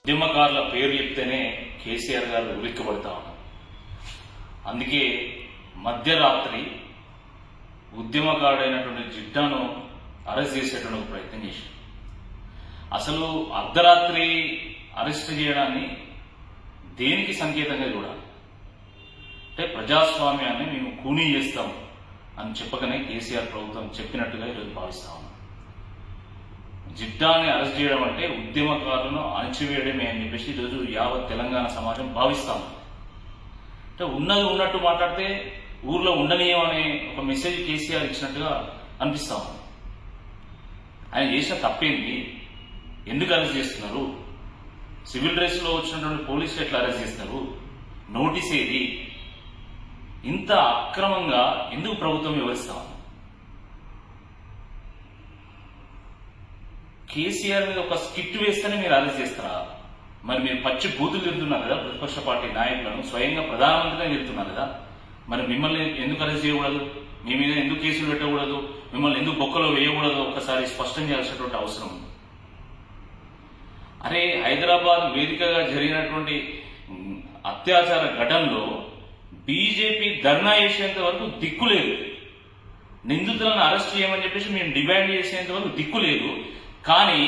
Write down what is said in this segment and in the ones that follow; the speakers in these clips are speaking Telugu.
ఉద్యమకారుల పేరు చెప్తేనే కేసీఆర్ గారు ఉలిక్కిపడతా ఉన్నారు. అందుకే మధ్యరాత్రి ఉద్యమకారుడైనటువంటి జిడ్డాను అరెస్ట్ చేసేటువంటి ప్రయత్నం చేశారు. అసలు అర్ధరాత్రి అరెస్ట్ చేయడాన్ని దేనికి సంకేతంగా చూడాలి అంటే ప్రజాస్వామ్యాన్ని మేము కూనీ చేస్తాం అని చెప్పకనే కేసీఆర్ ప్రభుత్వం చెప్పినట్టుగా ఈరోజు భావిస్తా ఉన్నాం. జిడ్డాని అరెస్ట్ చేయడం అంటే ఉద్యమకారులను అణచివేయడమే అని చెప్పేసి ఈరోజు యావత్ తెలంగాణ సమాజం భావిస్తాం. అంటే ఉన్నది ఉన్నట్టు మాట్లాడితే ఊర్లో ఉండనీయం అనే ఒక మెసేజ్ కేసీఆర్ ఇచ్చినట్టుగా అనిపిస్తా ఉంది. ఆయన చేసిన తప్పేంది? ఎందుకు అరెస్ట్ చేస్తున్నారు? సివిల్ డ్రెస్లో వచ్చినటువంటి పోలీసులు ఎట్లా అరెస్ట్ చేస్తారు? నోటీస్ ఏది? ఇంత అక్రమంగా ఎందుకు ప్రభుత్వం వివరిస్తా ఉంది? కేసీఆర్ మీద ఒక స్కిట్ వేస్తేనే మీరు అరెస్ట్ చేస్తారా? మరి మీరు పచ్చి బూతులు తిరుగుతున్నారు కదా ప్రతిపక్ష పార్టీ నాయకులను, స్వయంగా ప్రధానమంత్రిగా తిరుగుతున్నారు కదా, మరి మిమ్మల్ని ఎందుకు అరెస్ట్ చేయకూడదు? మీ మీద ఎందుకు కేసులు పెట్టకూడదు? మిమ్మల్ని ఎందుకు బొక్కలో వేయకూడదు? ఒక్కసారి స్పష్టం చేయాల్సినటువంటి అవసరం ఉంది. అరే, హైదరాబాద్ వేదికగా జరిగినటువంటి అత్యాచార ఘటనలో బీజేపీ ధర్నా చేసేంత వరకు దిక్కు లేదు. నిందితులను అరెస్ట్ చేయమని చెప్పేసి మేము డిమాండ్ చేసేంత వరకు దిక్కు లేదు. కానీ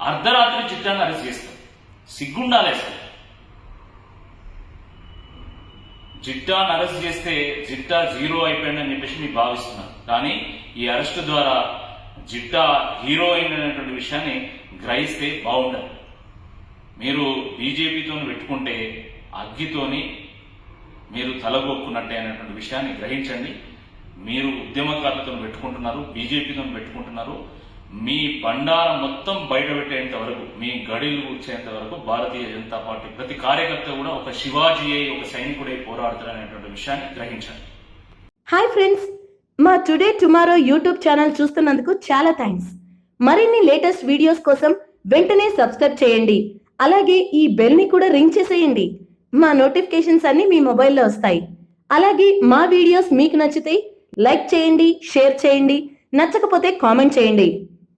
అర్ధరాత్రి జిడ్డాన్ని అరెస్ట్ చేస్తారు. సిగ్గుండాలి అసలు. జిడ్డాన్ని అరెస్ట్ చేస్తే జిడ్డా జీరో అయిపోయిందని చెప్పేసి మీరు భావిస్తున్నారు. కానీ ఈ అరెస్ట్ ద్వారా జిడ్డా హీరో అయినటువంటి విషయాన్ని గ్రహిస్తే బాగుంటుంది. మీరు బీజేపీతో పెట్టుకుంటే అగ్గితోని మీరు తలగొక్కున్నట్టే అనేటువంటి విషయాన్ని గ్రహించండి. మీరు ఉద్యమకారులతో పెట్టుకుంటున్నారు, బీజేపీతో పెట్టుకుంటున్నారు. మీ బండారం మొత్తం బయట పెట్టేంత వరకు, మీ గడిలు కూర్చేంత వరకు భారతీయ జనతా పార్టీ ప్రతి కార్యకర్త కూడా ఒక శివాజీ అయి, ఒక సైనికుడై పోరాడుతారనేటువంటి విషయాన్ని గ్రహించండి. హాయ్ ఫ్రెండ్స్, మా టుడే టుమారో యూట్యూబ్ ఛానల్ చూస్తున్నందుకు చాలా థ్యాంక్స్. మరిన్ని లేటెస్ట్ వీడియోస్ కోసం వెంటనే సబ్స్క్రైబ్ చేయండి. అలాగే ఈ బెల్ ని కూడా రింగ్ చేసేయండి. మా నోటిఫికేషన్స్ అన్ని మీ మొబైల్లో వస్తాయి. అలాగే మా వీడియోస్ మీకు నచ్చితే లైక్ చేయండి, షేర్ చేయండి, నచ్చకపోతే కామెంట్ చేయండి.